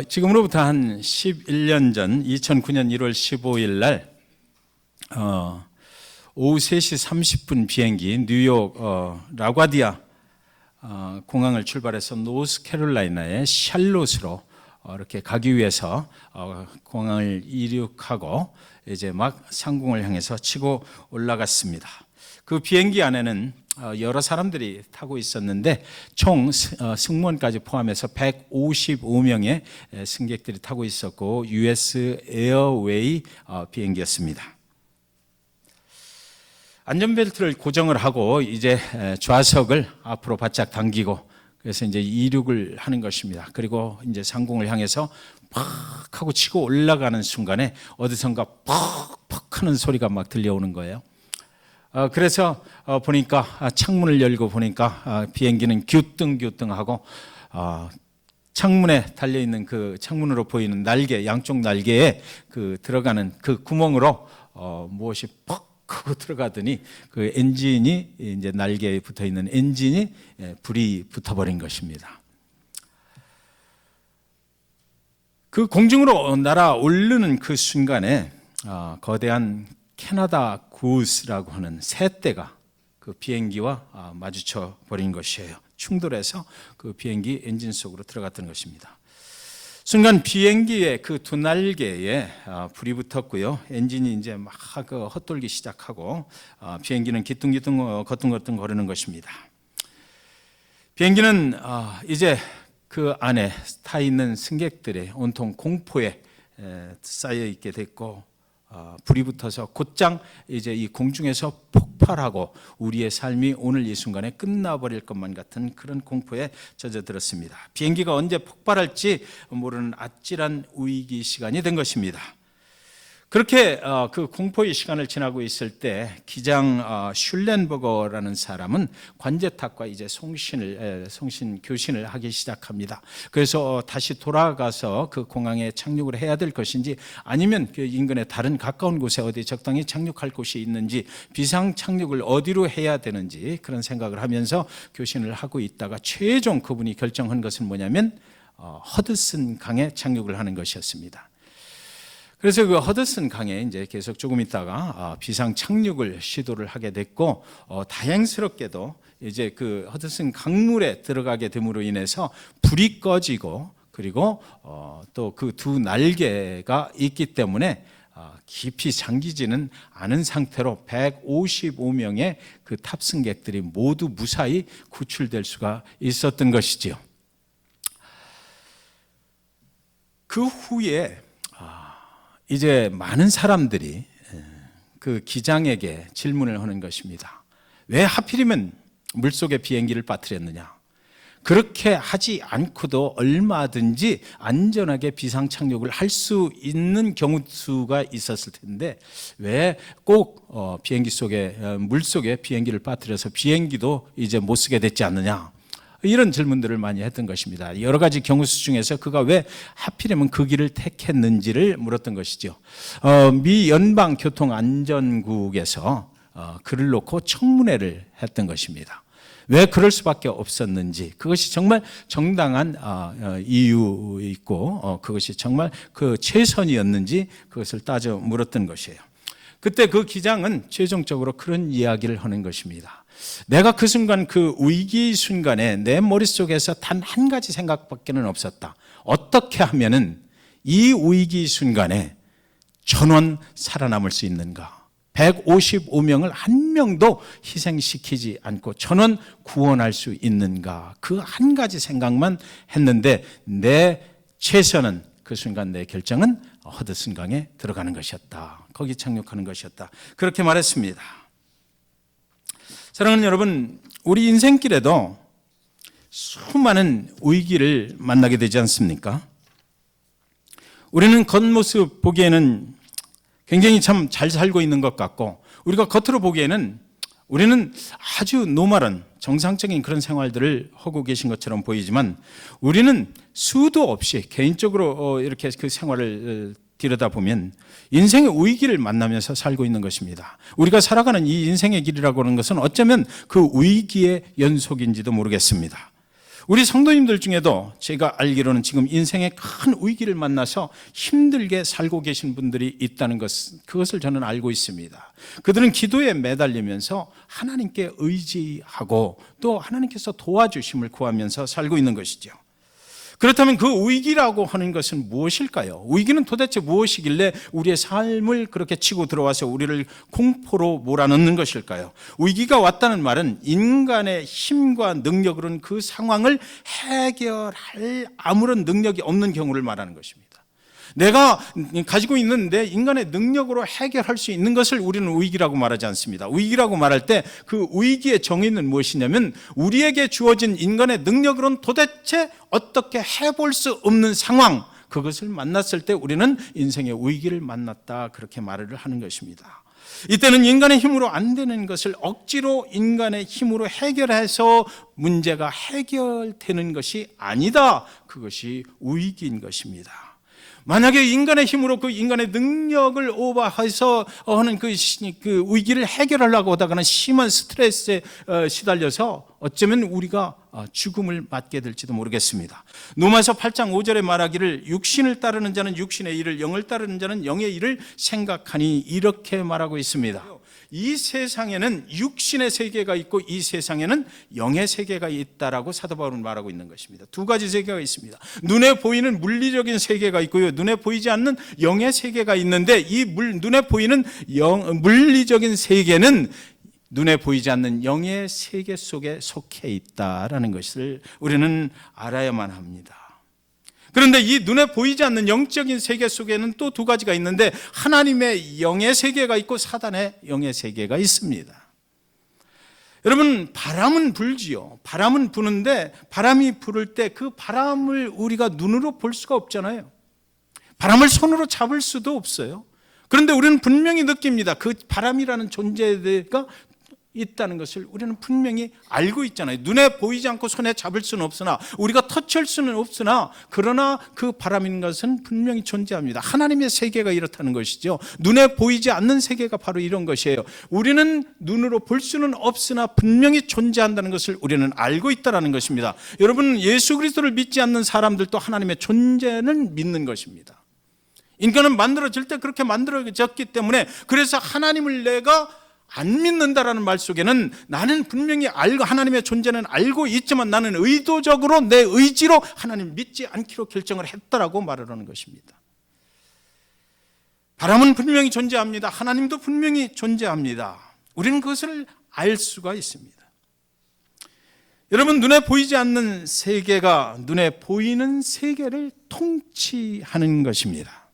지금으로부터 한 11년 전 2009년 1월 15일 날 오후 3시 30분 비행기 뉴욕 라과디아 공항을 출발해서 노스캐롤라이나의 샬롯으로 이렇게 가기 위해서 공항을 이륙하고 이제 막 상공을 향해서 치고 올라갔습니다. 그 비행기 안에는 여러 사람들이 타고 있었는데 총 승무원까지 포함해서 155명의 승객들이 타고 있었고 US 에어웨이 비행기였습니다. 안전벨트를 고정을 하고 이제 좌석을 앞으로 바짝 당기고 그래서 이제 이륙을 하는 것입니다. 그리고 이제 상공을 향해서 팍 하고 치고 올라가는 순간에 어디선가 팍팍 하는 소리가 막 들려오는 거예요. 그래서 보니까 창문을 열고 보니까 비행기는 규등규등하고 창문에 달려있는 그 창문으로 보이는 날개, 양쪽 날개에 그 들어가는 그 구멍으로 무엇이 퍽 하고 들어가더니 그 엔진이 이제 날개에 붙어 있는 엔진이 불이 붙어버린 것입니다. 그 공중으로 날아오르는 그 순간에 거대한 캐나다 구스라고 하는 새떼가 그 비행기와 마주쳐 버린 것이에요. 충돌해서 그 비행기 엔진 속으로 들어갔던 것입니다. 순간 비행기의 그 두 날개에 불이 붙었고요. 엔진이 이제 막 헛돌기 시작하고 비행기는 기뚱기뚱 거뚱거뚱 거리는 것입니다. 비행기는 이제 그 안에 타 있는 승객들의 온통 공포에 쌓여 있게 됐고 불이 붙어서 곧장 이제 이 공중에서 폭발하고 우리의 삶이 오늘 이 순간에 끝나버릴 것만 같은 그런 공포에 젖어들었습니다. 비행기가 언제 폭발할지 모르는 아찔한 위기 시간이 된 것입니다. 그렇게 그 공포의 시간을 지나고 있을 때 기장 슐렌버거라는 사람은 관제탑과 이제 송신 교신을 하기 시작합니다. 그래서 다시 돌아가서 그 공항에 착륙을 해야 될 것인지 아니면 그 인근의 다른 가까운 곳에 어디 적당히 착륙할 곳이 있는지 비상 착륙을 어디로 해야 되는지 그런 생각을 하면서 교신을 하고 있다가 최종 그분이 결정한 것은 뭐냐면 허드슨 강에 착륙을 하는 것이었습니다. 그래서 그 허드슨 강에 이제 계속 조금 있다가 비상 착륙을 시도를 하게 됐고 다행스럽게도 이제 그 허드슨 강물에 들어가게 됨으로 인해서 불이 꺼지고 그리고 또 그 두 날개가 있기 때문에 깊이 잠기지는 않은 상태로 155명의 그 탑승객들이 모두 무사히 구출될 수가 있었던 것이지요. 그 후에 이제 많은 사람들이 그 기장에게 질문을 하는 것입니다. 왜 하필이면 물속에 비행기를 빠뜨렸느냐? 그렇게 하지 않고도 얼마든지 안전하게 비상 착륙을 할 수 있는 경우 수가 있었을 텐데 왜 꼭 비행기 속에 물속에 비행기를 빠뜨려서 비행기도 이제 못 쓰게 됐지 않느냐? 이런 질문들을 많이 했던 것입니다. 여러 가지 경우수 중에서 그가 왜 하필이면 그 길을 택했는지를 물었던 것이죠. 미 연방교통안전국에서 그를 놓고 청문회를 했던 것입니다. 왜 그럴 수밖에 없었는지, 그것이 정말 정당한 이유 있고 그것이 정말 그 최선이었는지 그것을 따져 물었던 것이에요. 그때 그 기장은 최종적으로 그런 이야기를 하는 것입니다. 내가 그 순간 그 위기 순간에 내 머릿속에서 단 한 가지 생각밖에는 없었다. 어떻게 하면은 이 위기 순간에 전원 살아남을 수 있는가? 155명을 한 명도 희생시키지 않고 전원 구원할 수 있는가? 그 한 가지 생각만 했는데 내 최선은 그 순간 내 결정은 허드슨 강에 들어가는 것이었다. 거기 착륙하는 것이었다. 그렇게 말했습니다. 사랑하는 여러분, 우리 인생길에도 수많은 위기를 만나게 되지 않습니까? 우리는 겉모습 보기에는 굉장히 참 잘 살고 있는 것 같고 우리가 겉으로 보기에는 우리는 아주 노멀한 정상적인 그런 생활들을 하고 계신 것처럼 보이지만 우리는 수도 없이 개인적으로 이렇게 그 생활을 들여다보면 인생의 위기를 만나면서 살고 있는 것입니다. 우리가 살아가는 이 인생의 길이라고 하는 것은 어쩌면 그 위기의 연속인지도 모르겠습니다. 우리 성도님들 중에도 제가 알기로는 지금 인생의 큰 위기를 만나서 힘들게 살고 계신 분들이 있다는 그것을 저는 알고 있습니다. 그들은 기도에 매달리면서 하나님께 의지하고 또 하나님께서 도와주심을 구하면서 살고 있는 것이죠. 그렇다면 그 위기라고 하는 것은 무엇일까요? 위기는 도대체 무엇이길래 우리의 삶을 그렇게 치고 들어와서 우리를 공포로 몰아넣는 것일까요? 위기가 왔다는 말은 인간의 힘과 능력으로는 그 상황을 해결할 아무런 능력이 없는 경우를 말하는 것입니다. 내가 가지고 있는 내 인간의 능력으로 해결할 수 있는 것을 우리는 위기라고 말하지 않습니다. 위기라고 말할 때 그 위기의 정의는 무엇이냐면 우리에게 주어진 인간의 능력으로는 도대체 어떻게 해볼 수 없는 상황, 그것을 만났을 때 우리는 인생의 위기를 만났다, 그렇게 말을 하는 것입니다. 이때는 인간의 힘으로 안 되는 것을 억지로 인간의 힘으로 해결해서 문제가 해결되는 것이 아니다, 그것이 위기인 것입니다. 만약에 인간의 힘으로 그 인간의 능력을 오버해서 하는 그 위기를 해결하려고 하다가는 심한 스트레스에 시달려서 어쩌면 우리가 죽음을 맞게 될지도 모르겠습니다. 로마서 8장 5절에 말하기를 육신을 따르는 자는 육신의 일을, 영을 따르는 자는 영의 일을 생각하니, 이렇게 말하고 있습니다. 이 세상에는 육신의 세계가 있고 이 세상에는 영의 세계가 있다라고 사도 바울은 말하고 있는 것입니다. 두 가지 세계가 있습니다. 눈에 보이는 물리적인 세계가 있고요, 눈에 보이지 않는 영의 세계가 있는데, 이 눈에 보이는 물리적인 세계는 눈에 보이지 않는 영의 세계 속에 속해 있다라는 것을 우리는 알아야만 합니다. 그런데 이 눈에 보이지 않는 영적인 세계 속에는 또 두 가지가 있는데, 하나님의 영의 세계가 있고 사단의 영의 세계가 있습니다. 여러분, 바람은 불지요. 바람은 부는데 바람이 불을 때 그 바람을 우리가 눈으로 볼 수가 없잖아요. 바람을 손으로 잡을 수도 없어요. 그런데 우리는 분명히 느낍니다. 그 바람이라는 존재가 있다는 것을 우리는 분명히 알고 있잖아요. 눈에 보이지 않고 손에 잡을 수는 없으나, 우리가 터치할 수는 없으나, 그러나 그 바람인 것은 분명히 존재합니다. 하나님의 세계가 이렇다는 것이죠. 눈에 보이지 않는 세계가 바로 이런 것이에요. 우리는 눈으로 볼 수는 없으나 분명히 존재한다는 것을 우리는 알고 있다는 것입니다. 여러분, 예수 그리스도를 믿지 않는 사람들도 하나님의 존재는 믿는 것입니다. 인간은 만들어질 때 그렇게 만들어졌기 때문에, 그래서 하나님을 내가 안 믿는다라는 말 속에는 나는 분명히 알고, 하나님의 존재는 알고 있지만 나는 의도적으로 내 의지로 하나님을 믿지 않기로 결정을 했다라고 말을 하는 것입니다. 바람은 분명히 존재합니다. 하나님도 분명히 존재합니다. 우리는 그것을 알 수가 있습니다. 여러분, 눈에 보이지 않는 세계가 눈에 보이는 세계를 통치하는 것입니다.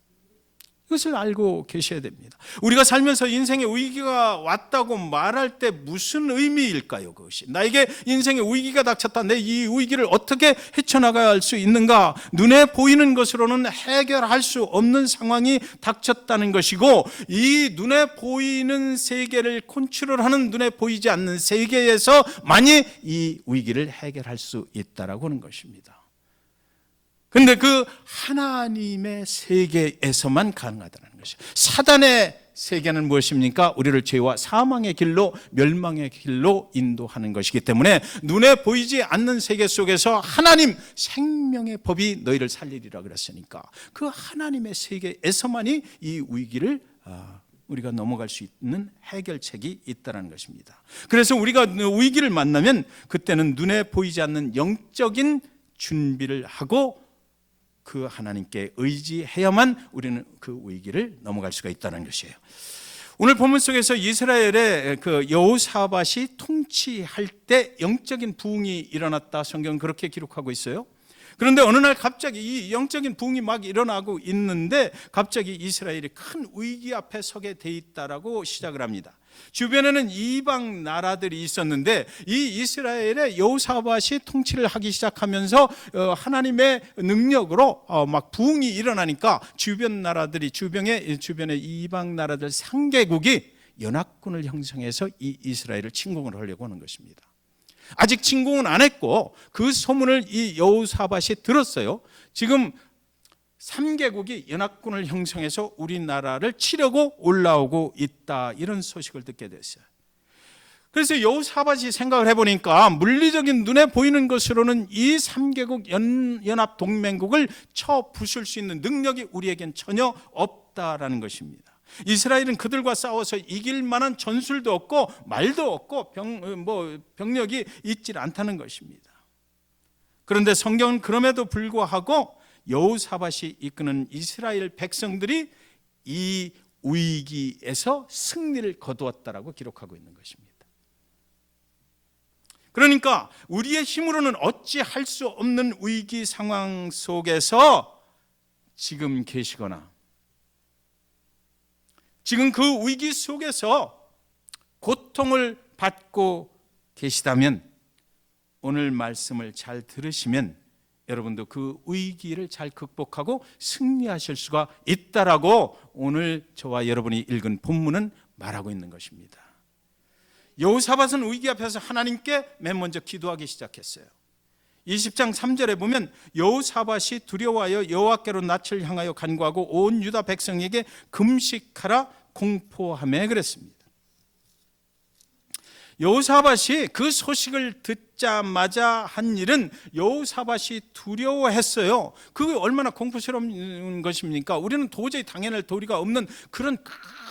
이것을 알고 계셔야 됩니다. 우리가 살면서 인생의 위기가 왔다고 말할 때 무슨 의미일까요? 그것이 나에게 인생의 위기가 닥쳤다, 내 이 위기를 어떻게 헤쳐나갈 수 있는가? 눈에 보이는 것으로는 해결할 수 없는 상황이 닥쳤다는 것이고, 이 눈에 보이는 세계를 컨트롤하는 눈에 보이지 않는 세계에서만이 이 위기를 해결할 수 있다라고 하는 것입니다. 그런데 그 하나님의 세계에서만 가능하다는 것이에요. 사단의 세계는 무엇입니까? 우리를 죄와 사망의 길로, 멸망의 길로 인도하는 것이기 때문에 눈에 보이지 않는 세계 속에서 하나님 생명의 법이 너희를 살리리라 그랬으니까, 그 하나님의 세계에서만이 이 위기를 우리가 넘어갈 수 있는 해결책이 있다는 것입니다. 그래서 우리가 위기를 만나면 그때는 눈에 보이지 않는 영적인 준비를 하고 그 하나님께 의지해야만 우리는 그 위기를 넘어갈 수가 있다는 것이에요. 오늘 본문 속에서 이스라엘의 그 여호사밧이 통치할 때 영적인 부흥이 일어났다, 성경은 그렇게 기록하고 있어요. 그런데 어느 날 갑자기 이 영적인 부흥이 막 일어나고 있는데 갑자기 이스라엘이 큰 위기 앞에 서게 돼 있다라고 시작을 합니다. 주변에는 이방 나라들이 있었는데 이 이스라엘의 여호사밧이 통치를 하기 시작하면서 하나님의 능력으로 막 부흥이 일어나니까 주변 나라들이, 주변의 이방 나라들 상개국이 연합군을 형성해서 이 이스라엘을 침공을 하려고 하는 것입니다. 아직 침공은 안 했고 그 소문을 이 여호사밧이 들었어요. 지금 3개국이 연합군을 형성해서 우리나라를 치려고 올라오고 있다, 이런 소식을 듣게 됐어요. 그래서 여호사밧이 생각을 해보니까 물리적인 눈에 보이는 것으로는 이 3개국 연합 동맹국을 쳐 부술 수 있는 능력이 우리에겐 전혀 없다라는 것입니다. 이스라엘은 그들과 싸워서 이길 만한 전술도 없고 말도 없고 병력이 있질 않다는 것입니다. 그런데 성경은 그럼에도 불구하고 여호사밧이 이끄는 이스라엘 백성들이 이 위기에서 승리를 거두었다라고 기록하고 있는 것입니다. 그러니까 우리의 힘으로는 어찌 할 수 없는 위기 상황 속에서 지금 계시거나 지금 그 위기 속에서 고통을 받고 계시다면 오늘 말씀을 잘 들으시면 여러분도 그 위기를 잘 극복하고 승리하실 수가 있다라고 오늘 저와 여러분이 읽은 본문은 말하고 있는 것입니다. 여호사밧은 위기 앞에서 하나님께 맨 먼저 기도하기 시작했어요. 20장 3절에 보면 여호사밧이 두려워하여 여호와께로 낯을 향하여 간구하고 온 유다 백성에게 금식하라 공포하며 그랬습니다. 여호사밧이 그 소식을 듣자마자 한 일은 여호사밧이 두려워했어요. 그게 얼마나 공포스러운 것입니까? 우리는 도저히 당해낼 도리가 없는 그런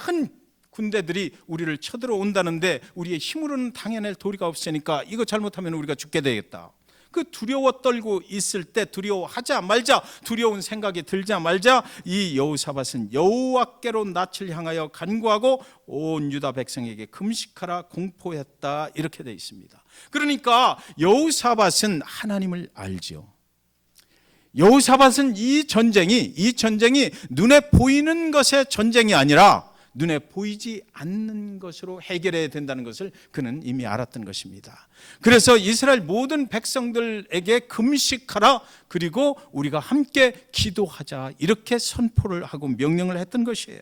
큰 군대들이 우리를 쳐들어온다는데 우리의 힘으로는 당해낼 도리가 없으니까 이거 잘못하면 우리가 죽게 되겠다. 그 두려워 떨고 있을 때 두려워하자 말자 두려운 생각이 들자 말자 이 여호사밧은 여호와께로 낯을 향하여 간구하고 온 유다 백성에게 금식하라 공포했다 이렇게 되어 있습니다. 그러니까 여호사밧은 하나님을 알죠. 여호사밧은 이 전쟁이 눈에 보이는 것의 전쟁이 아니라 눈에 보이지 않는 것으로 해결해야 된다는 것을 그는 이미 알았던 것입니다. 그래서 이스라엘 모든 백성들에게 금식하라 그리고 우리가 함께 기도하자 이렇게 선포를 하고 명령을 했던 것이에요.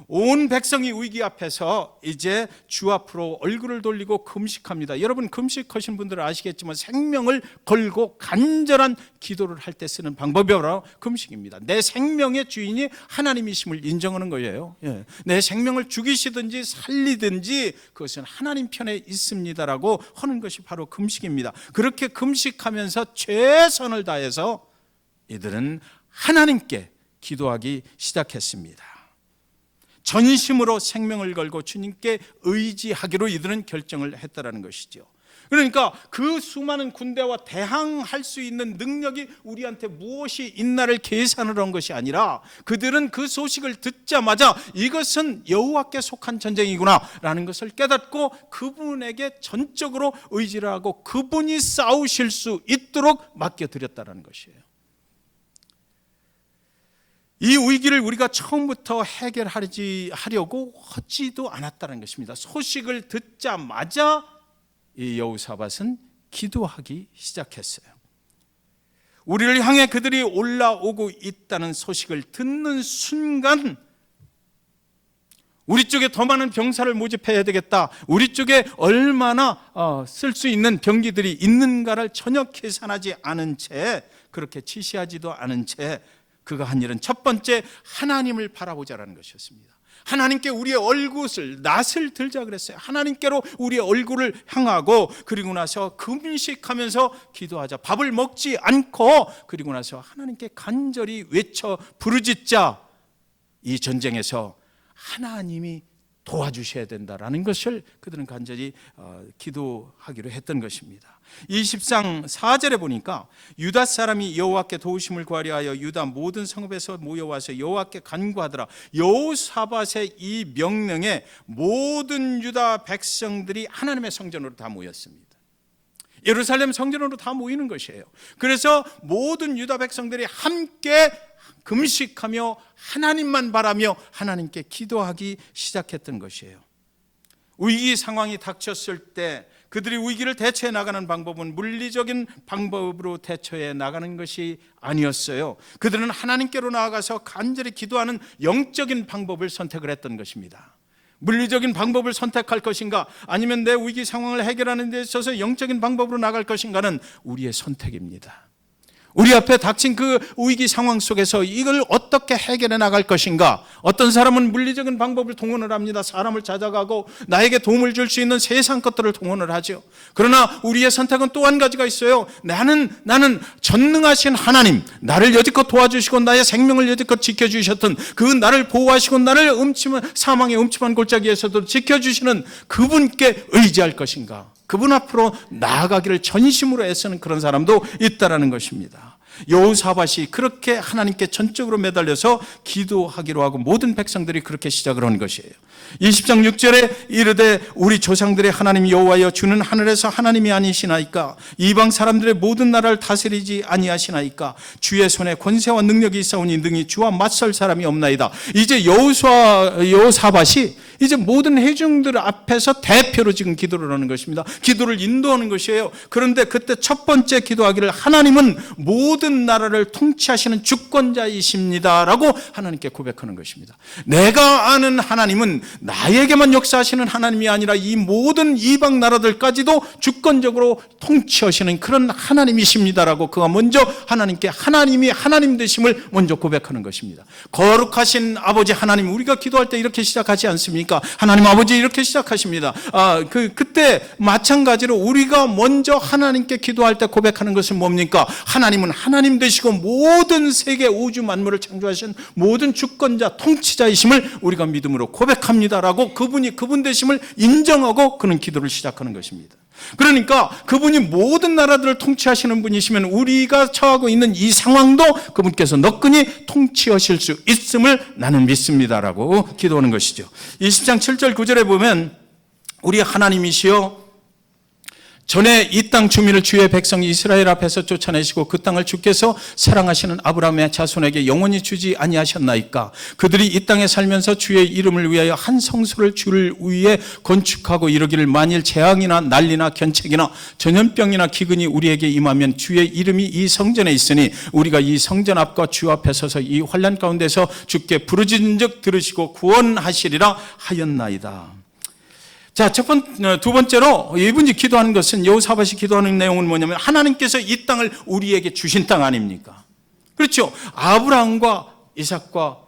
온 백성이 위기 앞에서 이제 주 앞으로 얼굴을 돌리고 금식합니다. 여러분 금식하신 분들은 아시겠지만 생명을 걸고 간절한 기도를 할 때 쓰는 방법이 바로 금식입니다. 내 생명의 주인이 하나님이심을 인정하는 거예요. 내 생명을 죽이시든지 살리든지 그것은 하나님 편에 있습니다라고 하는 것이 바로 금식입니다. 그렇게 금식하면서 최선을 다해서 이들은 하나님께 기도하기 시작했습니다. 전심으로 생명을 걸고 주님께 의지하기로 이들은 결정을 했다라는 것이죠. 그러니까 그 수많은 군대와 대항할 수 있는 능력이 우리한테 무엇이 있나를 계산을 한 것이 아니라 그들은 그 소식을 듣자마자 이것은 여호와께 속한 전쟁이구나라는 것을 깨닫고 그분에게 전적으로 의지를 하고 그분이 싸우실 수 있도록 맡겨드렸다는 것이에요. 이 위기를 우리가 처음부터 해결하려고 하지도 않았다는 것입니다. 소식을 듣자마자 이 여호사밧은 기도하기 시작했어요. 우리를 향해 그들이 올라오고 있다는 소식을 듣는 순간 우리 쪽에 더 많은 병사를 모집해야 되겠다. 우리 쪽에 얼마나 쓸 수 있는 병기들이 있는가를 전혀 계산하지 않은 채 그렇게 지시하지도 않은 채 그가 한 일은 첫 번째 하나님을 바라보자라는 것이었습니다. 하나님께 우리의 낯을 들자 그랬어요. 하나님께로 우리의 얼굴을 향하고 그리고 나서 금식하면서 기도하자. 밥을 먹지 않고 그리고 나서 하나님께 간절히 외쳐 부르짖자. 이 전쟁에서 하나님이 도와주셔야 된다라는 것을 그들은 간절히 기도하기로 했던 것입니다. 20장 4절에 보니까 유다 사람이 여호와께 도우심을 구하려 하여 유다 모든 성읍에서 모여와서 여호와께 간구하더라. 여호사밧의 이 명령에 모든 유다 백성들이 하나님의 성전으로 다 모였습니다. 예루살렘 성전으로 다 모이는 것이에요. 그래서 모든 유다 백성들이 함께 금식하며 하나님만 바라며 하나님께 기도하기 시작했던 것이에요. 위기 상황이 닥쳤을 때 그들이 위기를 대처해 나가는 방법은 물리적인 방법으로 대처해 나가는 것이 아니었어요. 그들은 하나님께로 나아가서 간절히 기도하는 영적인 방법을 선택을 했던 것입니다. 물리적인 방법을 선택할 것인가 아니면 내 위기 상황을 해결하는 데 있어서 영적인 방법으로 나갈 것인가는 우리의 선택입니다. 우리 앞에 닥친 그 위기 상황 속에서 이걸 어떻게 해결해 나갈 것인가? 어떤 사람은 물리적인 방법을 동원을 합니다. 사람을 찾아가고 나에게 도움을 줄 수 있는 세상 것들을 동원을 하죠. 그러나 우리의 선택은 또 한 가지가 있어요. 나는 전능하신 하나님, 나를 여지껏 도와주시고 나의 생명을 여지껏 지켜주셨던 그 나를 보호하시고 나를 사망의 음침한 골짜기에서도 지켜주시는 그분께 의지할 것인가? 그분 앞으로 나아가기를 전심으로 애쓰는 그런 사람도 있다라는 것입니다. 여호사밧이 그렇게 하나님께 전적으로 매달려서 기도하기로 하고 모든 백성들이 그렇게 시작을 한 것이에요. 20장 6절에 이르되 우리 조상들의 하나님 여호와여 주는 하늘에서 하나님이 아니시나이까? 이방 사람들의 모든 나라를 다스리지 아니하시나이까? 주의 손에 권세와 능력이 있사오니 능히 주와 맞설 사람이 없나이다. 이제 여호사밧이 이제 모든 회중들 앞에서 대표로 지금 기도를 하는 것입니다. 기도를 인도하는 것이에요. 그런데 그때 첫 번째 기도하기를 하나님은 모든 나라를 통치하시는 주권자이십니다라고 하나님께 고백하는 것입니다. 내가 아는 하나님은 나에게만 역사하시는 하나님이 아니라 이 모든 이방 나라들까지도 주권적으로 통치하시는 그런 하나님이십니다라고 그가 먼저 하나님께 하나님이 하나님 되심을 먼저 고백하는 것입니다. 거룩하신 아버지 하나님, 우리가 기도할 때 이렇게 시작하지 않습니까? 하나님 아버지 이렇게 시작하십니다. 그때 마찬가지로 우리가 먼저 하나님께 기도할 때 고백하는 것은 뭡니까? 하나님은 하나님 되시고 모든 세계 우주 만물을 창조하신 모든 주권자 통치자이심을 우리가 믿음으로 고백합니다라고 그분이 그분 되심을 인정하고 그는 기도를 시작하는 것입니다. 그러니까 그분이 모든 나라들을 통치하시는 분이시면 우리가 처하고 있는 이 상황도 그분께서 너끈히 통치하실 수 있음을 나는 믿습니다라고 기도하는 것이죠. 20장 7절 9절에 보면 우리 하나님이시여 전에 이 땅 주민을 주의 백성 이스라엘 앞에서 쫓아내시고 그 땅을 주께서 사랑하시는 아브라함의 자손에게 영원히 주지 아니하셨나이까? 그들이 이 땅에 살면서 주의 이름을 위하여 한 성소를 주를 위해 건축하고 이르기를 만일 재앙이나 난리나 견책이나 전염병이나 기근이 우리에게 임하면 주의 이름이 이 성전에 있으니 우리가 이 성전 앞과 주 앞에 서서 이 환난 가운데서 주께 부르짖은즉 들으시고 구원하시리라 하였나이다. 자, 두 번째로 이분이 기도하는 것은 여호사밧이 기도하는 내용은 뭐냐면 하나님께서 이 땅을 우리에게 주신 땅 아닙니까? 그렇죠. 아브라함과 이삭과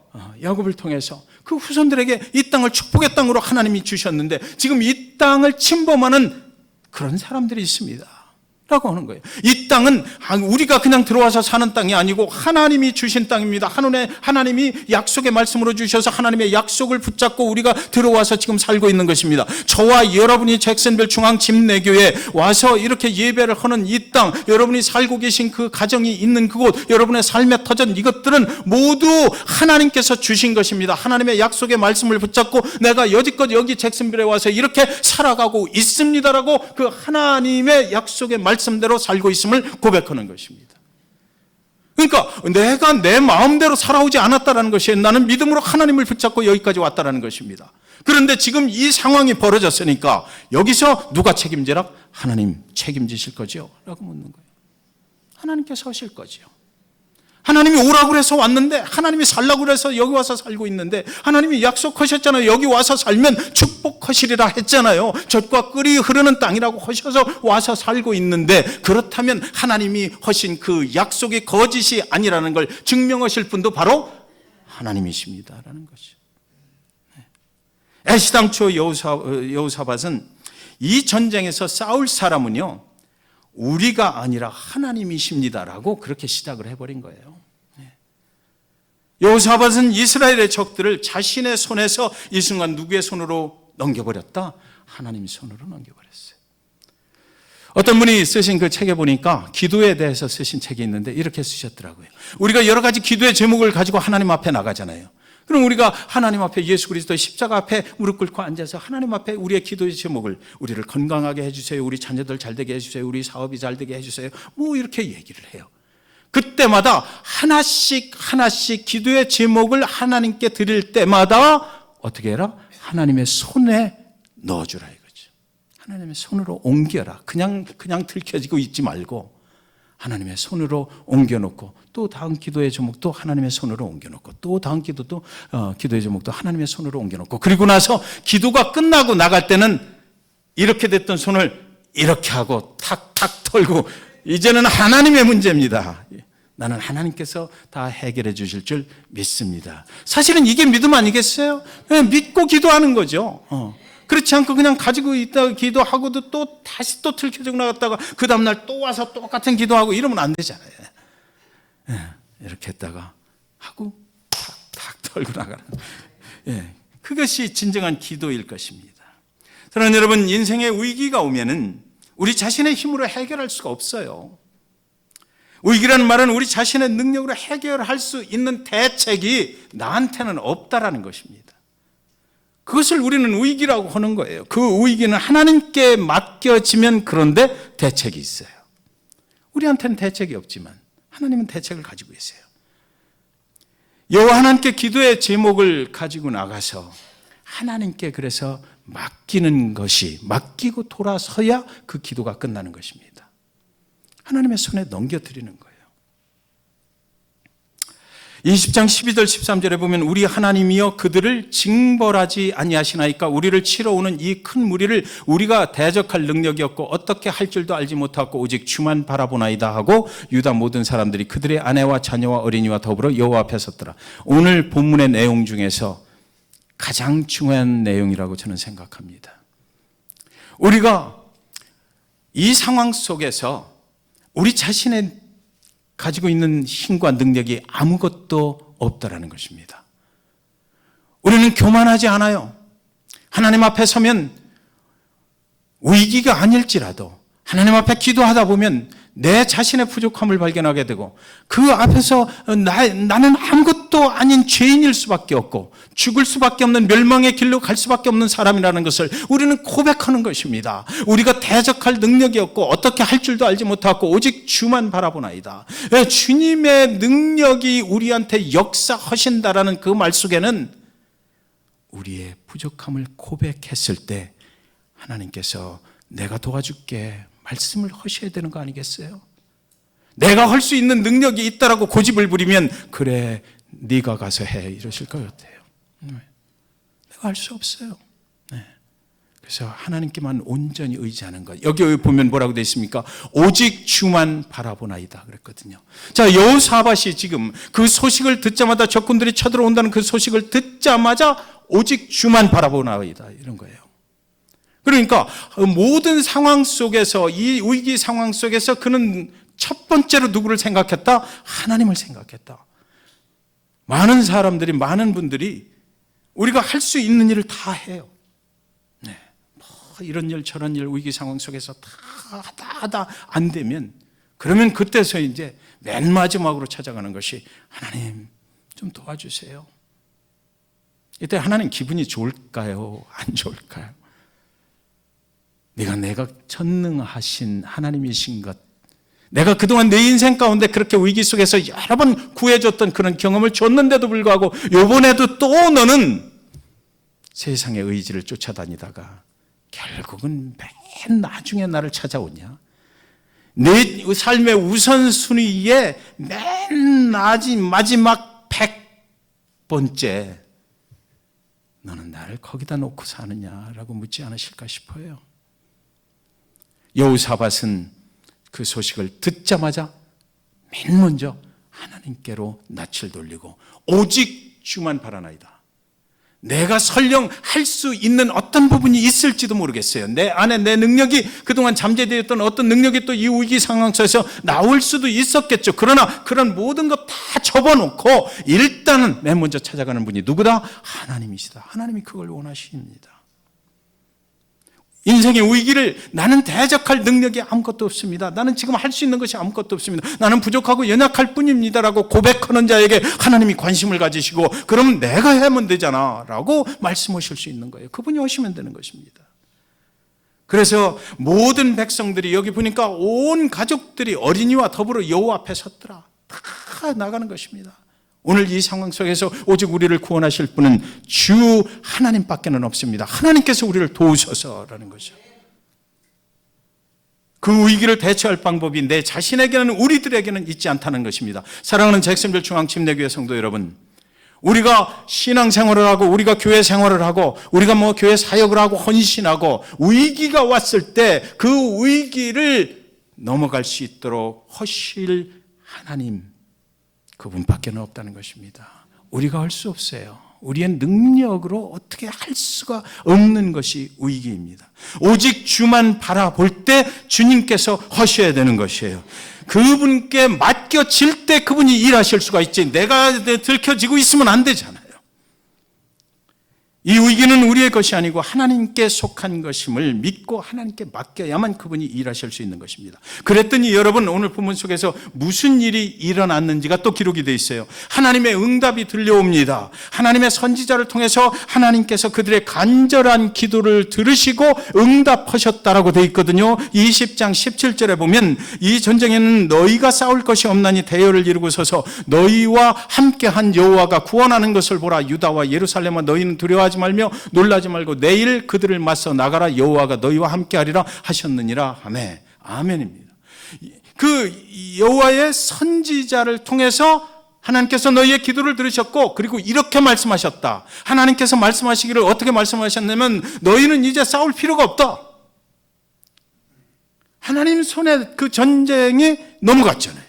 야곱을 통해서 그 후손들에게 이 땅을 축복의 땅으로 하나님이 주셨는데 지금 이 땅을 침범하는 그런 사람들이 있습니다 라고 하는 거예요. 이 땅은 우리가 그냥 들어와서 사는 땅이 아니고 하나님이 주신 땅입니다. 하나님이 약속의 말씀으로 주셔서 하나님의 약속을 붙잡고 우리가 들어와서 지금 살고 있는 것입니다. 저와 여러분이 잭슨빌 중앙 집내교회에 와서 이렇게 예배를 하는 이 땅, 여러분이 살고 계신 그 가정이 있는 그곳, 여러분의 삶의 터전, 이것들은 모두 하나님께서 주신 것입니다. 하나님의 약속의 말씀을 붙잡고 내가 여지껏 여기 잭슨빌에 와서 이렇게 살아가고 있습니다라고 그 하나님의 약속의 말씀대로 살고 있음을 고백하는 것입니다. 그러니까 내가 내 마음대로 살아오지 않았다는 것이에요. 나는 믿음으로 하나님을 붙잡고 여기까지 왔다는 것입니다. 그런데 지금 이 상황이 벌어졌으니까 여기서 누가 책임지라? 하나님 책임지실 거죠? 라고 묻는 거예요. 하나님께서 하실 거죠. 하나님이 오라고 그래서 왔는데, 하나님이 살라고 그래서 여기 와서 살고 있는데, 하나님이 약속하셨잖아요. 여기 와서 살면 축복하시리라 했잖아요. 젖과 꿀이 흐르는 땅이라고 하셔서 와서 살고 있는데, 그렇다면 하나님이 하신 그 약속이 거짓이 아니라는 걸 증명하실 분도 바로 하나님이십니다라는 거죠. 애시당초 여호사밧은 이 전쟁에서 싸울 사람은요, 우리가 아니라 하나님이십니다라고 그렇게 시작을 해버린 거예요. 여호사밧은 이스라엘의 적들을 자신의 손에서 이 순간 누구의 손으로 넘겨버렸다? 하나님의 손으로 넘겨버렸어요. 어떤 분이 쓰신 그 책에 보니까 기도에 대해서 쓰신 책이 있는데 이렇게 쓰셨더라고요. 우리가 여러 가지 기도의 제목을 가지고 하나님 앞에 나가잖아요. 그럼 우리가 하나님 앞에 예수 그리스도의 십자가 앞에 무릎 꿇고 앉아서 하나님 앞에 우리의 기도의 제목을, 우리를 건강하게 해주세요, 우리 자녀들 잘되게 해주세요, 우리 사업이 잘되게 해주세요, 뭐 이렇게 얘기를 해요. 그때마다 하나씩 기도의 제목을 하나님께 드릴 때마다 어떻게 해라? 하나님의 손에 넣어주라 이거죠. 하나님의 손으로 옮겨라. 그냥 들켜지고 있지 말고 하나님의 손으로 옮겨놓고, 또 다음 기도의 제목도 하나님의 손으로 옮겨놓고, 또 다음 기도의 제목도 하나님의 손으로 옮겨놓고, 그리고 나서 기도가 끝나고 나갈 때는 이렇게 됐던 손을 이렇게 하고 탁탁 털고, 이제는 하나님의 문제입니다. 나는 하나님께서 다 해결해 주실 줄 믿습니다. 사실은 이게 믿음 아니겠어요? 그냥 믿고 기도하는 거죠. 그렇지 않고 그냥 가지고 있다가 기도하고도 또 다시 또 틀켜지고 나갔다가 그 다음날 또 와서 똑같은 기도하고 이러면 안 되잖아요. 이렇게 했다가 하고 탁 털고 나가는. 그것이 진정한 기도일 것입니다. 사랑하는 여러분, 인생의 위기가 오면은 우리 자신의 힘으로 해결할 수가 없어요. 위기라는 말은 우리 자신의 능력으로 해결할 수 있는 대책이 나한테는 없다라는 것입니다. 그것을 우리는 위기라고 하는 거예요. 그 위기는 하나님께 맡겨지면 그런데 대책이 있어요. 우리한테는 대책이 없지만 하나님은 대책을 가지고 계세요. 여호와 하나님께 기도의 제목을 가지고 나가서 하나님께 그래서 맡기고 돌아서야 그 기도가 끝나는 것입니다. 하나님의 손에 넘겨드리는 거예요. 20장 12절 13절에 보면 우리 하나님이여 그들을 징벌하지 아니하시나이까 우리를 치러 오는 이 큰 무리를 우리가 대적할 능력이 없고 어떻게 할 줄도 알지 못하고 오직 주만 바라보나이다 하고 유다 모든 사람들이 그들의 아내와 자녀와 어린이와 더불어 여호와 앞에 섰더라. 오늘 본문의 내용 중에서 가장 중요한 내용이라고 저는 생각합니다. 우리가 이 상황 속에서 우리 자신의 가지고 있는 힘과 능력이 아무것도 없다라는 것입니다. 우리는 교만하지 않아요. 하나님 앞에 서면 위기가 아닐지라도 하나님 앞에 기도하다 보면 내 자신의 부족함을 발견하게 되고 그 앞에서 나는 아무것도 아닌 죄인일 수밖에 없고 죽을 수밖에 없는 멸망의 길로 갈 수밖에 없는 사람이라는 것을 우리는 고백하는 것입니다. 우리가 대적할 능력이 없고 어떻게 할 줄도 알지 못하고 오직 주만 바라보나이다. 주님의 능력이 우리한테 역사하신다라는 그 말 속에는 우리의 부족함을 고백했을 때 하나님께서 내가 도와줄게 말씀을 하셔야 되는 거 아니겠어요? 내가 할 수 있는 능력이 있다라고 고집을 부리면 그래 네가 가서 해 이러실 것 같아요. 내가 할 수 없어요. 그래서 하나님께만 온전히 의지하는 것. 여기 보면 뭐라고 되어 있습니까? 오직 주만 바라보나이다 그랬거든요. 자, 여호사밧이 지금 그 소식을 듣자마자 적군들이 쳐들어온다는 그 소식을 듣자마자 오직 주만 바라보나이다 이런 거예요. 그러니까 모든 상황 속에서 이 위기 상황 속에서 그는 첫 번째로 누구를 생각했다? 하나님을 생각했다. 많은 사람들이 많은 분들이 우리가 할 수 있는 일을 다 해요. 이런 일 저런 일 위기 상황 속에서 다 하다 안 되면 그러면 그때서 이제 맨 마지막으로 찾아가는 것이 하나님 좀 도와주세요. 이때 하나님 기분이 좋을까요? 안 좋을까요? 내가 전능하신 하나님이신 것, 내가 그동안 내 인생 가운데 그렇게 위기 속에서 여러 번 구해줬던 그런 경험을 줬는데도 불구하고 이번에도 또 너는 세상의 의지를 쫓아다니다가 결국은 맨 나중에 나를 찾아오냐? 내 삶의 우선순위에 맨 마지막 100번째 너는 나를 거기다 놓고 사느냐라고 묻지 않으실까 싶어요. 여호사밧은 그 소식을 듣자마자 맨 먼저 하나님께로 낯을 돌리고 오직 주만 바라나이다. 내가 설령 할 수 있는 어떤 부분이 있을지도 모르겠어요. 내 안에 내 능력이 그동안 잠재되었던 어떤 능력이 또 이 위기 상황 속에서 나올 수도 있었겠죠. 그러나 그런 모든 것 다 접어놓고 일단은 맨 먼저 찾아가는 분이 누구다? 하나님이시다. 하나님이 그걸 원하십니다. 인생의 위기를 나는 대적할 능력이 아무것도 없습니다. 나는 지금 할 수 있는 것이 아무것도 없습니다. 나는 부족하고 연약할 뿐입니다라고 고백하는 자에게 하나님이 관심을 가지시고 그럼 내가 하면 되잖아 라고 말씀하실 수 있는 거예요. 그분이 오시면 되는 것입니다. 그래서 모든 백성들이 여기 보니까 온 가족들이 어린이와 더불어 여호와 앞에 섰더라. 다 나가는 것입니다. 오늘 이 상황 속에서 오직 우리를 구원하실 분은 주 하나님밖에는 없습니다. 하나님께서 우리를 도우셔서라는 거죠. 그 위기를 대처할 방법이 내 자신에게는 우리들에게는 있지 않다는 것입니다. 사랑하는 잭슨빌 중앙침례교회 성도 여러분, 우리가 신앙생활을 하고 우리가 교회 생활을 하고 우리가 교회 사역을 하고 헌신하고 위기가 왔을 때 그 위기를 넘어갈 수 있도록 하실 하나님, 그분밖에 없다는 것입니다. 우리가 할 수 없어요. 우리의 능력으로 어떻게 할 수가 없는 것이 위기입니다. 오직 주만 바라볼 때 주님께서 하셔야 되는 것이에요. 그분께 맡겨질 때 그분이 일하실 수가 있지, 내가 들켜지고 있으면 안 되잖아요. 이 위기는 우리의 것이 아니고 하나님께 속한 것임을 믿고 하나님께 맡겨야만 그분이 일하실 수 있는 것입니다. 그랬더니 여러분, 오늘 본문 속에서 무슨 일이 일어났는지가 또 기록이 되어 있어요. 하나님의 응답이 들려옵니다. 하나님의 선지자를 통해서 하나님께서 그들의 간절한 기도를 들으시고 응답하셨다라고 되어 있거든요. 20장 17절에 보면 이 전쟁에는 너희가 싸울 것이 없나니 대열을 이루고 서서 너희와 함께한 여호와가 구원하는 것을 보라. 유다와 예루살렘아, 너희는 두려워하지 말며 놀라지 말고 내일 그들을 맞서 나가라. 여호와가 너희와 함께하리라 하셨느니라. 아멘. 아멘입니다. 그 여호와의 선지자를 통해서 하나님께서 너희의 기도를 들으셨고, 그리고 이렇게 말씀하셨다. 하나님께서 말씀하시기를 어떻게 말씀하셨냐면, 너희는 이제 싸울 필요가 없다. 하나님 손에 그 전쟁이 넘어갔잖아요.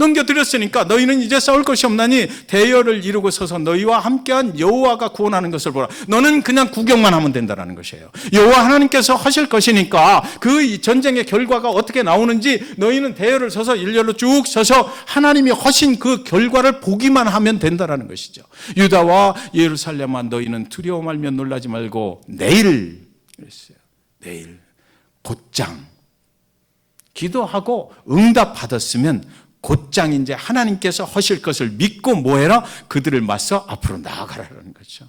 넘겨드렸으니까 너희는 이제 싸울 것이 없나니 대열을 이루고 서서 너희와 함께한 여호와가 구원하는 것을 보라. 너는 그냥 구경만 하면 된다는 것이에요. 여호와 하나님께서 하실 것이니까 그 전쟁의 결과가 어떻게 나오는지 너희는 대열을 서서 일렬로 쭉 서서 하나님이 하신 그 결과를 보기만 하면 된다는 것이죠. 유다와 예루살렘아, 너희는 두려워 말며 놀라지 말고 내일, 그랬어요. 내일 곧장 기도하고 응답 받았으면 곧장 이제 하나님께서 하실 것을 믿고 뭐해라? 그들을 맞서 앞으로 나아가라는 거죠.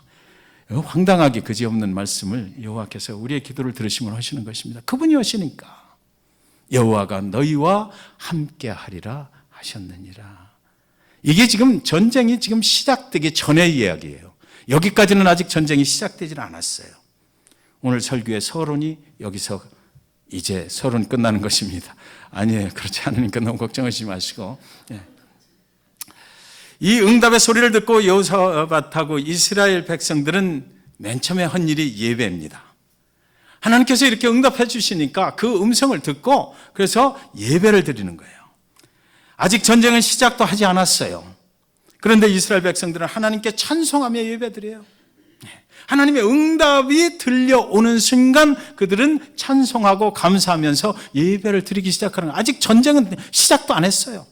황당하게 그지없는 말씀을 여호와께서 우리의 기도를 들으시면 하시는 것입니다. 그분이 하시니까 여호와가 너희와 함께하리라 하셨느니라. 이게 지금 전쟁이 지금 시작되기 전의 이야기예요. 여기까지는 아직 전쟁이 시작되지 않았어요. 오늘 설교의 서론이 여기서 이제 서론 끝나는 것입니다. 아니에요. 그렇지 않으니까 너무 걱정하지 마시고. 이 응답의 소리를 듣고 여호사밧하고 이스라엘 백성들은 맨 처음에 한 일이 예배입니다. 하나님께서 이렇게 응답해 주시니까 그 음성을 듣고 그래서 예배를 드리는 거예요. 아직 전쟁은 시작도 하지 않았어요. 그런데 이스라엘 백성들은 하나님께 찬송하며 예배드려요. 하나님의 응답이 들려오는 순간 그들은 찬송하고 감사하면서 예배를 드리기 시작하는 거예요. 아직 전쟁은 시작도 안 했어요.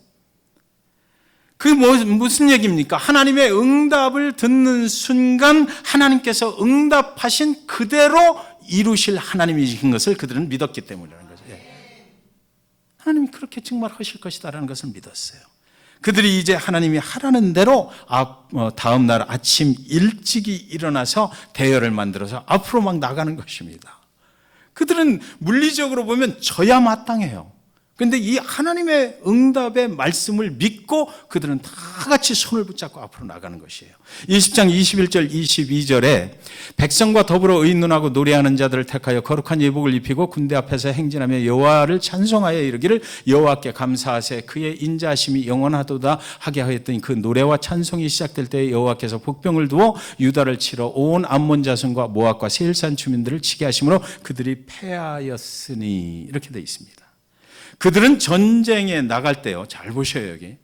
그게 무슨 얘기입니까? 하나님의 응답을 듣는 순간 하나님께서 응답하신 그대로 이루실 하나님이신 것을 그들은 믿었기 때문이라는 거죠. 하나님이 그렇게 정말 하실 것이다라는 것을 믿었어요. 그들이 이제 하나님이 하라는 대로 다음 날 아침 일찍이 일어나서 대열을 만들어서 앞으로 막 나가는 것입니다. 그들은 물리적으로 보면 져야 마땅해요. 그런데 이 하나님의 응답의 말씀을 믿고 그들은 다 같이 손을 붙잡고 앞으로 나가는 것이에요. 20장 21절 22절에 백성과 더불어 의인눈하고 노래하는 자들을 택하여 거룩한 예복을 입히고 군대 앞에서 행진하며 여호와를 찬송하여 이르기를 여호와께 감사하세 그의 인자하심이 영원하도다 하게 하였더니 그 노래와 찬송이 시작될 때 여호와께서 복병을 두어 유다를 치러 온 암몬 자손과 모압과 세일산 주민들을 치게 하심으로 그들이 패하였으니 이렇게 되어 있습니다. 그들은 전쟁에 나갈 때요. 잘 보셔요, 여기.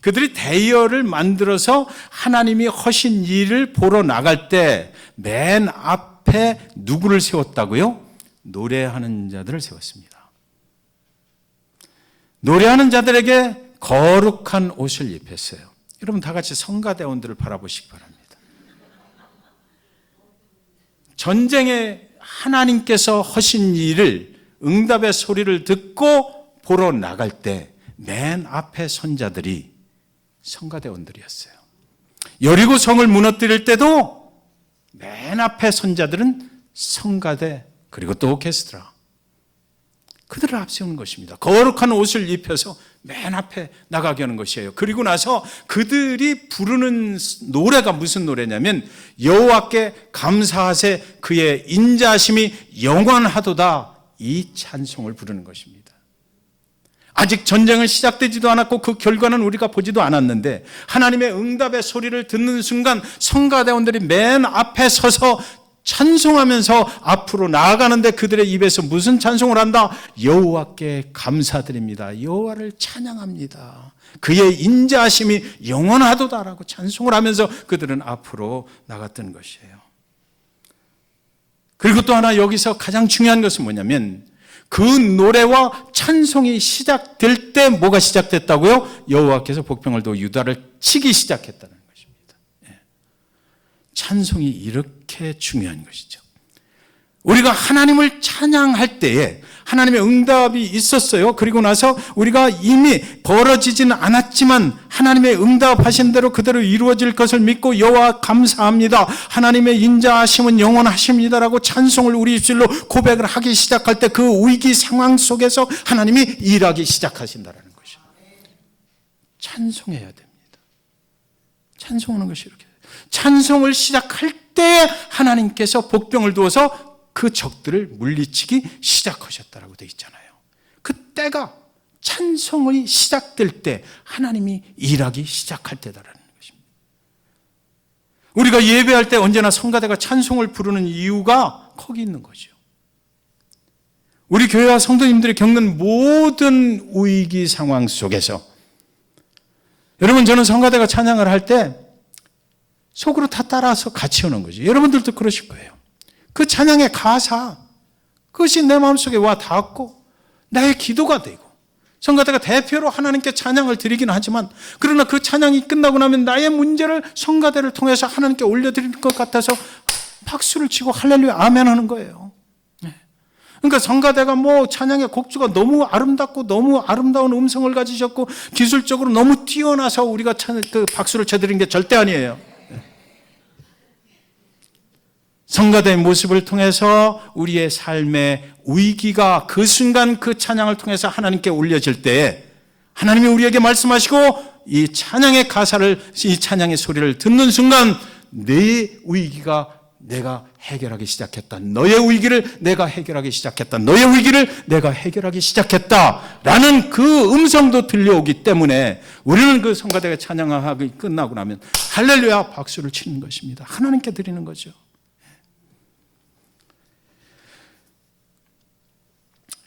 그들이 대열을 만들어서 하나님이 하신 일을 보러 나갈 때 맨 앞에 누구를 세웠다고요? 노래하는 자들을 세웠습니다. 노래하는 자들에게 거룩한 옷을 입혔어요. 여러분 다 같이 성가대원들을 바라보시기 바랍니다. 전쟁에 하나님께서 하신 일을 응답의 소리를 듣고 보러 나갈 때 맨 앞에 선자들이 성가대원들이었어요. 여리고 성을 무너뜨릴 때도 맨 앞에 선자들은 성가대 그리고 또 오케스트라 그들을 앞세우는 것입니다. 거룩한 옷을 입혀서 맨 앞에 나가게 하는 것이에요. 그리고 나서 그들이 부르는 노래가 무슨 노래냐면 여호와께 감사하세 그의 인자하심이 영원하도다 이 찬송을 부르는 것입니다. 아직 전쟁은 시작되지도 않았고 그 결과는 우리가 보지도 않았는데 하나님의 응답의 소리를 듣는 순간 성가대원들이 맨 앞에 서서 찬송하면서 앞으로 나아가는데 그들의 입에서 무슨 찬송을 한다? 여호와께 감사드립니다. 여호와를 찬양합니다. 그의 인자하심이 영원하도다라고 찬송을 하면서 그들은 앞으로 나갔던 것이에요. 그리고 또 하나 여기서 가장 중요한 것은 뭐냐면 그 노래와 찬송이 시작될 때 뭐가 시작됐다고요? 여호와께서 복병을 두어 유다를 치기 시작했다는 것입니다. 찬송이 이렇게 중요한 것이죠. 우리가 하나님을 찬양할 때에 하나님의 응답이 있었어요. 그리고 나서 우리가 이미 벌어지지는 않았지만 하나님의 응답하신 대로 그대로 이루어질 것을 믿고 여호와 감사합니다. 하나님의 인자하심은 영원하십니다라고 찬송을 우리 입술로 고백을 하기 시작할 때 그 위기 상황 속에서 하나님이 일하기 시작하신다는 것이죠. 찬송해야 됩니다. 찬송하는 것이 이렇게. 찬송을 시작할 때 하나님께서 복병을 두어서 그 적들을 물리치기 시작하셨다라고 되어 있잖아요. 그때가 찬송이 시작될 때 하나님이 일하기 시작할 때다라는 것입니다. 우리가 예배할 때 언제나 성가대가 찬송을 부르는 이유가 거기 있는 거죠. 우리 교회와 성도님들이 겪는 모든 위기 상황 속에서 여러분, 저는 성가대가 찬양을 할 때 속으로 다 따라서 같이 오는 거죠. 여러분들도 그러실 거예요. 그 찬양의 가사, 그것이 내 마음속에 와 닿았고 나의 기도가 되고 성가대가 대표로 하나님께 찬양을 드리긴 하지만 그러나 그 찬양이 끝나고 나면 나의 문제를 성가대를 통해서 하나님께 올려드리는 것 같아서 박수를 치고 할렐루야 아멘 하는 거예요. 그러니까 성가대가 뭐 찬양의 곡주가 너무 아름답고 너무 아름다운 음성을 가지셨고 기술적으로 너무 뛰어나서 우리가 그 박수를 쳐드리는 게 절대 아니에요. 성가대의 모습을 통해서 우리의 삶의 위기가 그 순간 그 찬양을 통해서 하나님께 올려질 때 하나님이 우리에게 말씀하시고 이 찬양의 가사를, 이 찬양의 소리를 듣는 순간 내 위기가 내가 해결하기 시작했다. 너의 위기를 내가 해결하기 시작했다. 너의 위기를 내가 해결하기 시작했다. 라는 그 음성도 들려오기 때문에 우리는 그 성가대가 찬양하기 끝나고 나면 할렐루야 박수를 치는 것입니다. 하나님께 드리는 거죠.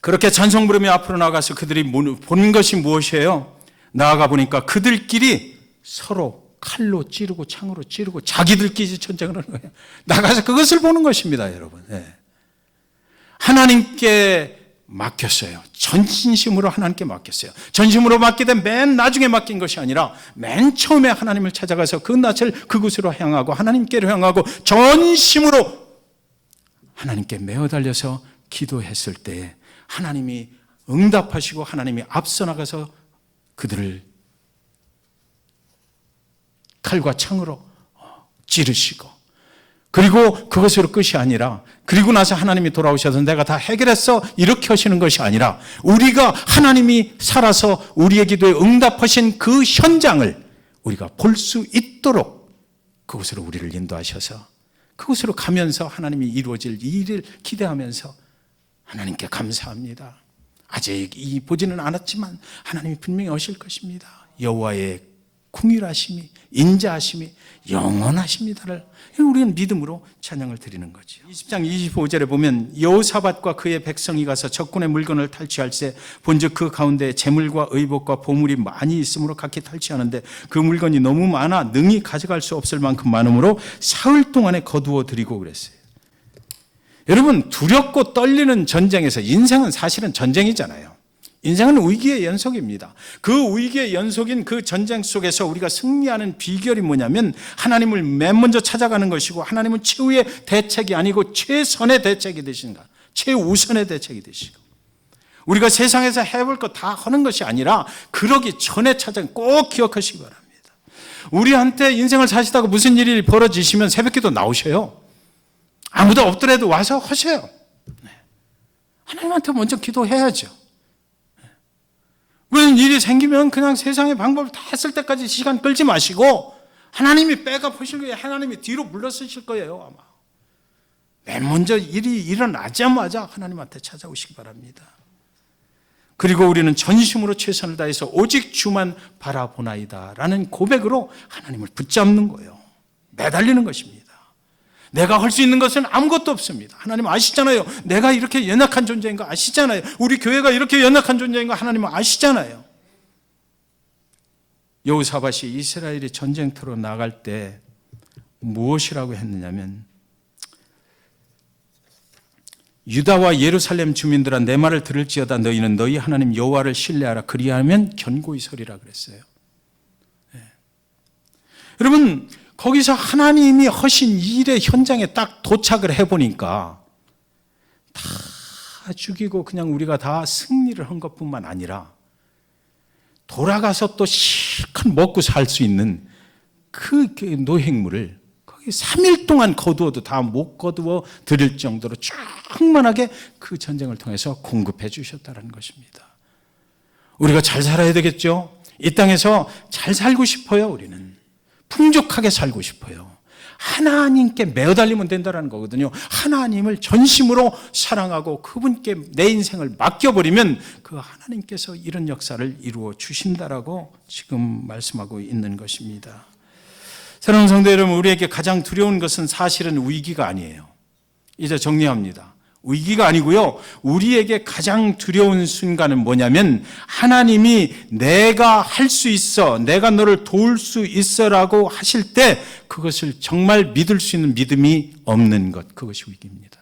그렇게 찬송 부르며 앞으로 나가서 그들이 본 것이 무엇이에요? 나아가 보니까 그들끼리 서로 칼로 찌르고 창으로 찌르고 자기들끼리 전쟁을 하는 거예요. 나가서 그것을 보는 것입니다, 여러분. 하나님께 맡겼어요. 전심으로 하나님께 맡겼어요. 전심으로 맡기되 맨 나중에 맡긴 것이 아니라 맨 처음에 하나님을 찾아가서 그 낯을 그곳으로 향하고 하나님께로 향하고 전심으로 하나님께 매어 달려서 기도했을 때 하나님이 응답하시고 하나님이 앞서 나가서 그들을 칼과 창으로 찌르시고 그리고 그것으로 끝이 아니라 그리고 나서 하나님이 돌아오셔서 내가 다 해결했어 이렇게 하시는 것이 아니라 우리가 하나님이 살아서 우리의 기도에 응답하신 그 현장을 우리가 볼 수 있도록 그곳으로 우리를 인도하셔서 그곳으로 가면서 하나님이 이루어질 일을 기대하면서 하나님께 감사합니다. 아직 보지는 않았지만 하나님이 분명히 오실 것입니다. 여호와의 궁휼하심이 인자하심이 영원하십니다를 우리는 믿음으로 찬양을 드리는 거죠. 20장 25절에 보면 여호사밧과 그의 백성이 가서 적군의 물건을 탈취할세 본즉 그 가운데 재물과 의복과 보물이 많이 있으므로 각기 탈취하는데 그 물건이 너무 많아 능히 가져갈 수 없을 만큼 많으므로 사흘 동안에 거두어 드리고 그랬어요. 여러분, 두렵고 떨리는 전쟁에서 인생은 사실은 전쟁이잖아요. 인생은 위기의 연속입니다. 그 위기의 연속인 그 전쟁 속에서 우리가 승리하는 비결이 뭐냐면 하나님을 맨 먼저 찾아가는 것이고 하나님은 최후의 대책이 아니고 최선의 대책이 되신가, 최우선의 대책이 되시고 우리가 세상에서 해볼 거 다 하는 것이 아니라 그러기 전에 꼭 기억하시기 바랍니다. 우리한테 인생을 사시다가 무슨 일이 벌어지시면 새벽기도 나오셔요. 아무도 없더라도 와서 하세요. 하나님한테 먼저 기도해야죠. 무슨 일이 생기면 그냥 세상의 방법을 다 했을 때까지 시간 끌지 마시고 하나님이 백업하실 거예요. 하나님이 뒤로 물러서실 거예요, 아마. 맨 먼저 일이 일어나자마자 하나님한테 찾아오시기 바랍니다. 그리고 우리는 전심으로 최선을 다해서 오직 주만 바라보나이다 라는 고백으로 하나님을 붙잡는 거예요. 매달리는 것입니다. 내가 할 수 있는 것은 아무것도 없습니다. 하나님 아시잖아요. 내가 이렇게 연약한 존재인 거 아시잖아요. 우리 교회가 이렇게 연약한 존재인 거 하나님은 아시잖아요. 여호사밧이 이스라엘이 전쟁터로 나갈 때 무엇이라고 했느냐면, 유다와 예루살렘 주민들아 내 말을 들을지어다. 너희는 너희 하나님 여호와를 신뢰하라. 그리하면 견고히 서리라 그랬어요. 여러분, 거기서 하나님이 하신 일의 현장에 딱 도착을 해보니까 다 죽이고 그냥 우리가 다 승리를 한 것뿐만 아니라 돌아가서 또 실컷 먹고 살 수 있는 그 노획물을 거기 3일 동안 거두어도 다 못 거두어 드릴 정도로 충만하게 그 전쟁을 통해서 공급해 주셨다는 것입니다. 우리가 잘 살아야 되겠죠? 이 땅에서 잘 살고 싶어요. 우리는 풍족하게 살고 싶어요. 하나님께 매어달리면 된다는 거거든요. 하나님을 전심으로 사랑하고 그분께 내 인생을 맡겨버리면 그 하나님께서 이런 역사를 이루어 주신다라고 지금 말씀하고 있는 것입니다. 사랑하는 성도 여러분, 우리에게 가장 두려운 것은 사실은 위기가 아니에요. 이제 정리합니다. 위기가 아니고요. 우리에게 가장 두려운 순간은 뭐냐면, 하나님이 내가 할 수 있어, 내가 너를 도울 수 있어라고 하실 때 그것을 정말 믿을 수 있는 믿음이 없는 것, 그것이 위기입니다.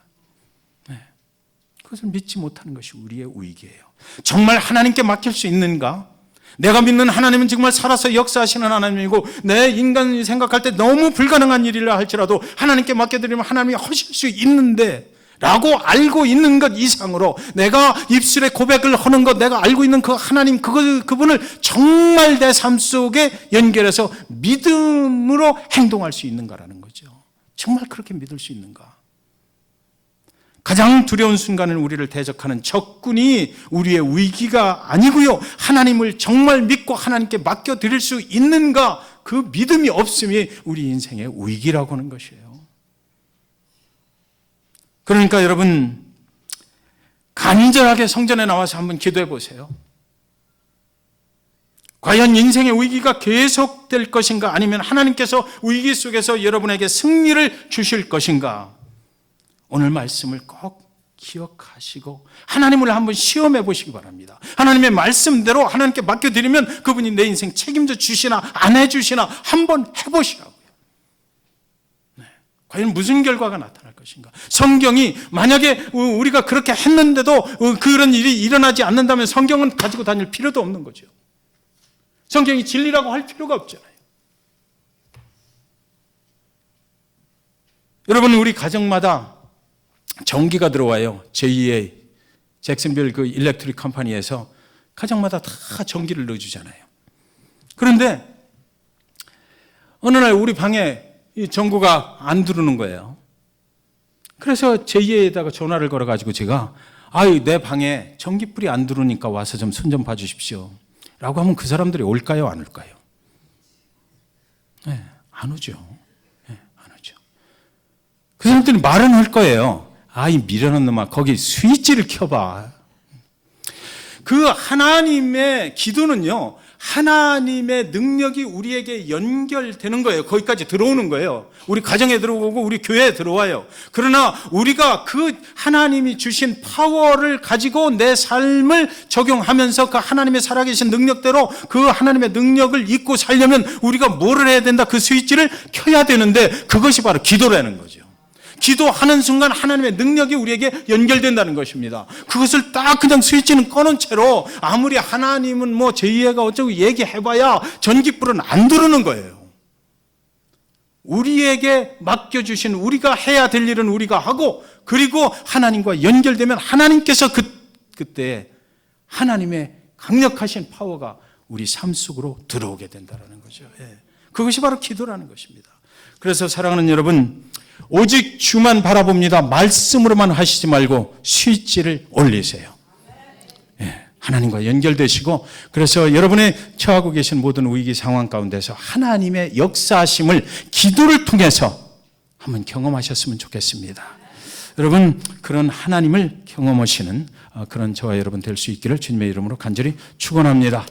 그것을 믿지 못하는 것이 우리의 위기예요. 정말 하나님께 맡길 수 있는가? 내가 믿는 하나님은 정말 살아서 역사하시는 하나님이고 내 인간이 생각할 때 너무 불가능한 일이라 할지라도 하나님께 맡겨드리면 하나님이 하실 수 있는데 라고 알고 있는 것 이상으로 내가 입술에 고백을 하는 것, 내가 알고 있는 그 하나님, 그분을 정말 내 삶 속에 연결해서 믿음으로 행동할 수 있는가라는 거죠. 정말 그렇게 믿을 수 있는가? 가장 두려운 순간은 우리를 대적하는 적군이 우리의 위기가 아니고요. 하나님을 정말 믿고 하나님께 맡겨드릴 수 있는가? 그 믿음이 없음이 우리 인생의 위기라고 하는 것이에요. 그러니까 여러분, 간절하게 성전에 나와서 한번 기도해 보세요. 과연 인생의 위기가 계속될 것인가? 아니면 하나님께서 위기 속에서 여러분에게 승리를 주실 것인가? 오늘 말씀을 꼭 기억하시고 하나님을 한번 시험해 보시기 바랍니다. 하나님의 말씀대로 하나님께 맡겨드리면 그분이 내 인생 책임져 주시나 안 해주시나 한번 해보시라고요. 과연 무슨 결과가 나타날 것인가? 성경이 만약에 우리가 그렇게 했는데도 그런 일이 일어나지 않는다면 성경은 가지고 다닐 필요도 없는 거죠. 성경이 진리라고 할 필요가 없잖아요. 여러분, 우리 가정마다 전기가 들어와요. 제2의 잭슨빌 그 일렉트릭 컴퍼니에서 가정마다 다 전기를 넣어주잖아요. 그런데 어느 날 우리 방에 이 전구가 안 들어오는 거예요. 그래서 제2에다가 전화를 걸어가지고 제가 내 방에 전기불이 안 들어오니까 와서 좀 손 좀 봐주십시오 라고 하면 그 사람들이 올까요? 안 올까요? 네, 안 오죠. 네, 안 오죠. 그 사람들이 말은 할 거예요. 이 미련한 놈아, 거기 스위치를 켜봐. 그 하나님의 기도는요, 하나님의 능력이 우리에게 연결되는 거예요. 거기까지 들어오는 거예요. 우리 가정에 들어오고 우리 교회에 들어와요. 그러나 우리가 그 하나님이 주신 파워를 가지고 내 삶을 적용하면서 그 하나님의 살아계신 능력대로 그 하나님의 능력을 잊고 살려면 우리가 뭐를 해야 된다? 그 스위치를 켜야 되는데 그것이 바로 기도라는 거죠. 기도하는 순간 하나님의 능력이 우리에게 연결된다는 것입니다. 그것을 딱 그냥 스위치는 꺼놓은 채로 아무리 하나님은 뭐 제2회가 어쩌고 얘기해봐야 전기불은 안 들어오는 거예요. 우리에게 맡겨주신 우리가 해야 될 일은 우리가 하고 그리고 하나님과 연결되면 하나님께서 그때 하나님의 강력하신 파워가 우리 삶 속으로 들어오게 된다는 거죠. 그것이 바로 기도라는 것입니다. 그래서 사랑하는 여러분, 오직 주만 바라봅니다. 말씀으로만 하시지 말고 스위치를 올리세요. 하나님과 연결되시고 그래서 여러분의 처하고 계신 모든 위기 상황 가운데서 하나님의 역사하심을 기도를 통해서 한번 경험하셨으면 좋겠습니다. 여러분, 그런 하나님을 경험하시는 그런 저와 여러분 될 수 있기를 주님의 이름으로 간절히 축원합니다.